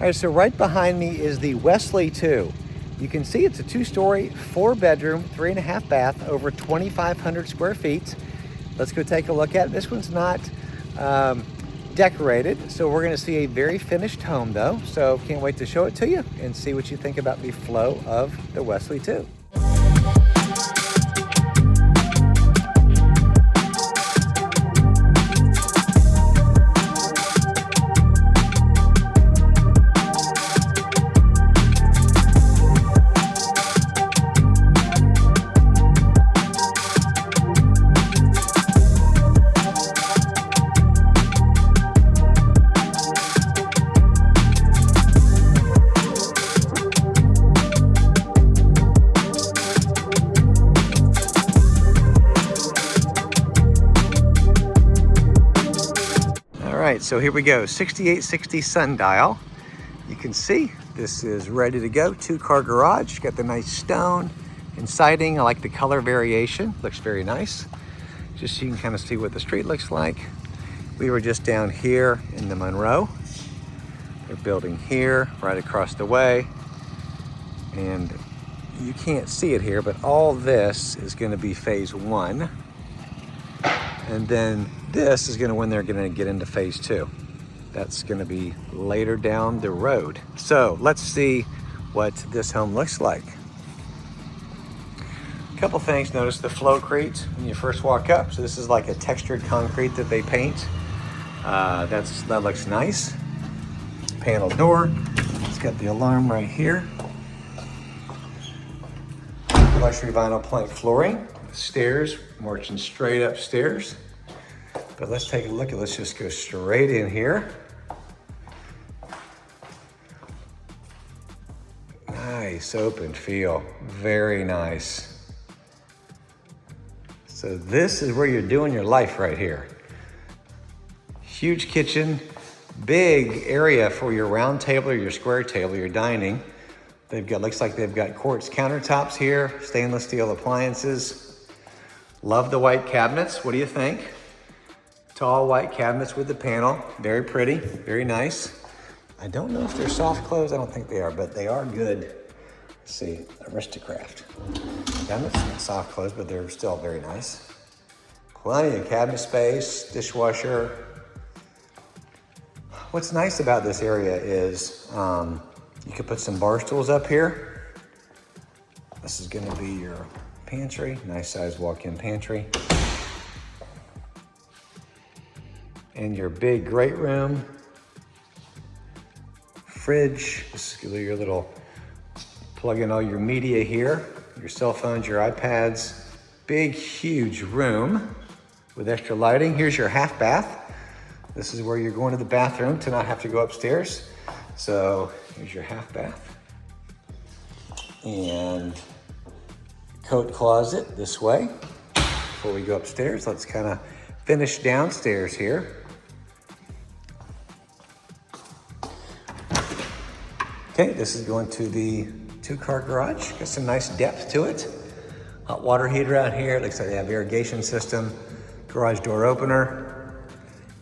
All right, so right behind me is the Wesley 2. You can see it's a 2-story, 4-bedroom, 3.5 bath, over 2,500 square feet. Let's go take a look at it. This one's not decorated, so we're gonna see a very finished home though. So can't wait to show it to you and see what you think about the flow of the Wesley 2. All right, so here we go, 6860 sundial. You can see this is ready to go. 2-car garage, got the nice stone and siding. I like the color variation, looks very nice. Just so you can kind of see what the street looks like. We were just down here in the Monroe. They're building here, right across the way. And you can't see it here, but all this is gonna be phase 1. And then this is when they're gonna get into phase 2. That's gonna be later down the road. So let's see what this home looks like. A couple things, notice the flowcrete when you first walk up. So this is like a textured concrete that they paint. That looks nice. Panel door, it's got the alarm right here. Luxury vinyl plank flooring. Stairs, marching straight upstairs. But let's take a look at, let's just go straight in here. Nice open feel, very nice. So this is where you're doing your life right here. Huge kitchen, big area for your round table or your square table, your dining. Looks like they've got quartz countertops here, stainless steel appliances. Love the white cabinets. What do you think? Tall white cabinets with the panel. Very pretty, very nice. I don't know if they're soft close. I don't think they are, but they are good. Let's see, Aristocraft. Cabinets, not soft close, but they're still very nice. Plenty of cabinet space, dishwasher. What's nice about this area is you could put some bar stools up here. This is gonna be your pantry, nice size walk-in pantry. And your big great room. Fridge, this is your little, plug in all your media here, your cell phones, your iPads. Big, huge room with extra lighting. Here's your half bath. This is where you're going to the bathroom to not have to go upstairs. So here's your half bath. And coat closet this way. Before we go upstairs, let's kind of finish downstairs here. Okay, this is going to the 2-car garage. Got some nice depth to it. Hot water heater out here. Looks like they have irrigation system. Garage door opener.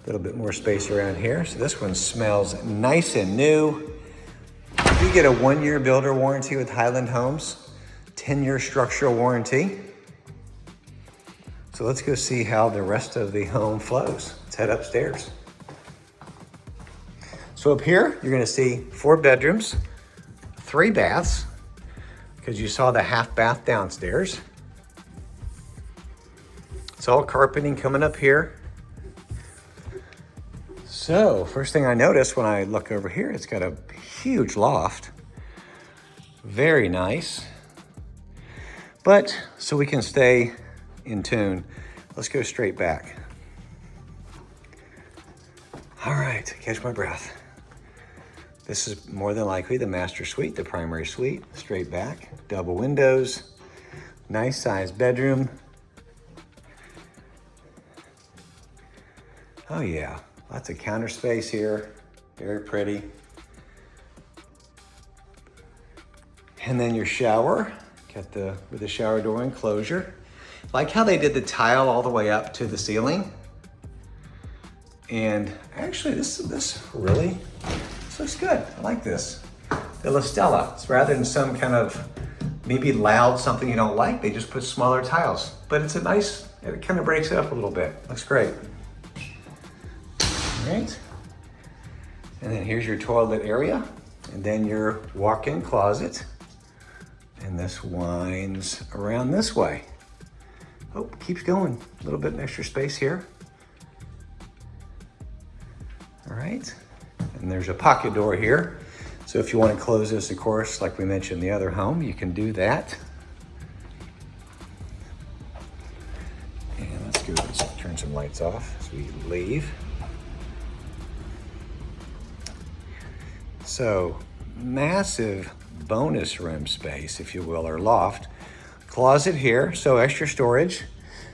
A little bit more space around here. So this one smells nice and new. You get a 1-year builder warranty with Highland Homes. 10-year structural warranty. So let's go see how the rest of the home flows. Let's head upstairs. So up here, you're gonna see 4 bedrooms, 3 baths, because you saw the half bath downstairs. It's all carpeting coming up here. So first thing I noticed when I look over here, it's got a huge loft. Very nice. But so we can stay in tune, let's go straight back. All right, catch my breath. This is more than likely the master suite, the primary suite. Straight back, double windows, nice sized bedroom. Oh yeah, lots of counter space here, very pretty. And then your shower, got with the shower door enclosure. Like how they did the tile all the way up to the ceiling. And actually this really This looks good. I like this. The La Stella. It's rather than some kind of maybe loud something you don't like, they just put smaller tiles. But it's a nice, it kind of breaks it up a little bit. Looks great. All right. And then here's your toilet area. And then your walk-in closet. And this winds around this way. Oh, keeps going. A little bit of extra space here. All right. And there's a pocket door here. So if you want to close this, of course, like we mentioned in the other home, you can do that. And let's go, let's turn some lights off as we leave. So massive bonus room space, if you will, or loft. Closet here, so extra storage.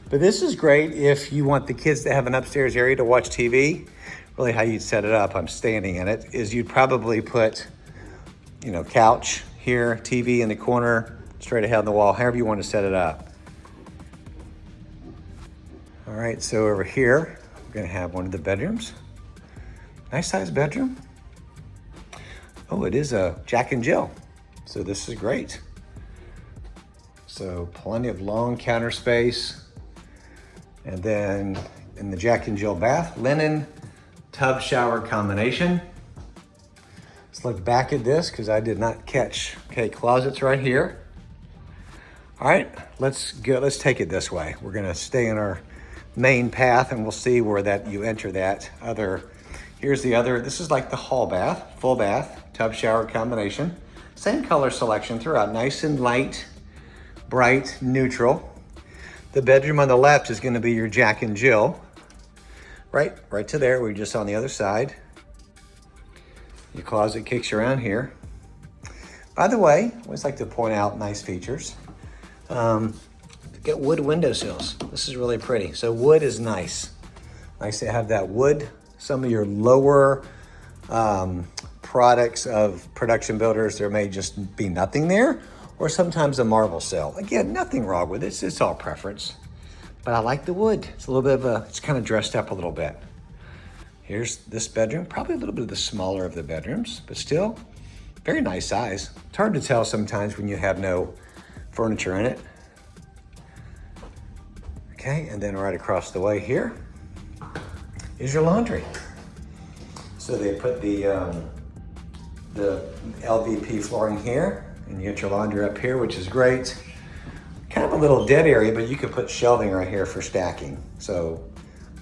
But this is great if you want the kids to have an upstairs area to watch TV. Really how you'd set it up, I'm standing in it, is you'd probably put, you know, couch here, TV in the corner, straight ahead on the wall, however you want to set it up. All right, so over here, we're gonna have one of the bedrooms. Nice sized bedroom. Oh, it is a Jack and Jill. So this is great. So plenty of long counter space. And then in the Jack and Jill bath, linen tub shower combination. Let's look back at this because I did not catch. Okay, closets right here. All right, let's go. Let's take it this way. We're gonna stay in our main path and we'll see where that you enter that other. Here's the other. This is like the hall bath, full bath, tub shower combination. Same color selection throughout, nice and light, bright, neutral. The bedroom on the left is gonna be your Jack and Jill. Right to there, we're just on the other side. Your closet kicks around here. By the way, I always like to point out nice features. Get wood windowsills. This is really pretty. So wood is nice. Nice to have that wood. Some of your lower products of production builders, there may just be nothing there, or sometimes a marble sill. Again, nothing wrong with it. It's all preference. But I like the wood. It's a little bit of a, it's kind of dressed up a little bit. Here's this bedroom, probably a little bit of the smaller of the bedrooms, but still very nice size. It's hard to tell sometimes when you have no furniture in it. Okay, and then right across the way here is your laundry. So they put the LVP flooring here, and you get your laundry up here, which is great. Kind of a little dead area, but you could put shelving right here for stacking. So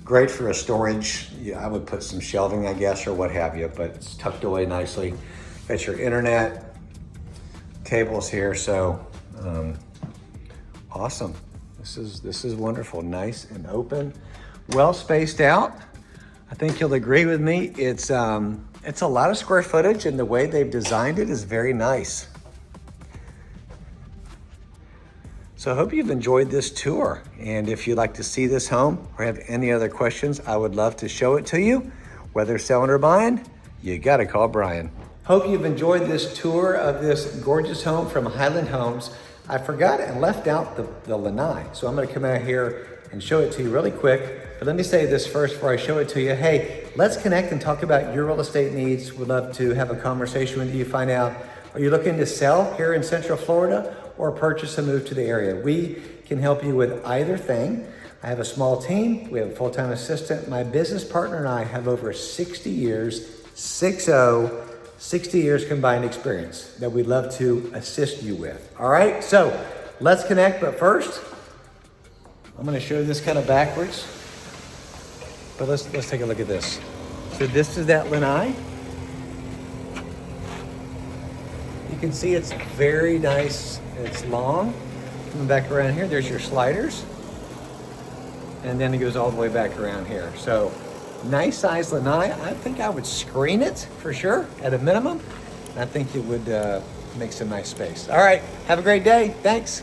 great for a storage. Yeah, I would put some shelving, I guess, or what have you, but it's tucked away nicely. Got your internet cables here, so awesome. This is wonderful, nice and open, well spaced out. I think you'll agree with me. It's a lot of square footage, and the way they've designed it is very nice. So I hope you've enjoyed this tour. And if you'd like to see this home or have any other questions, I would love to show it to you. Whether selling or buying, you gotta call Brian. Hope you've enjoyed this tour of this gorgeous home from Highland Homes. I forgot and left out the lanai. So I'm gonna come out here and show it to you really quick. But let me say this first before I show it to you. Hey, let's connect and talk about your real estate needs. We'd love to have a conversation with you, find out, are you looking to sell here in Central Florida or purchase and move to the area? We can help you with either thing. I have a small team. We have a full-time assistant. My business partner and I have over 60 years, 60 years combined experience that we'd love to assist you with. All right, so let's connect. But first, I'm gonna show you this kind of backwards. But let's take a look at this. So this is that lanai. You can see it's very nice. It's long. Coming back around here, there's your sliders. And then it goes all the way back around here. So nice size lanai. I think I would screen it for sure at a minimum. I think it would make some nice space. All right, have a great day. Thanks.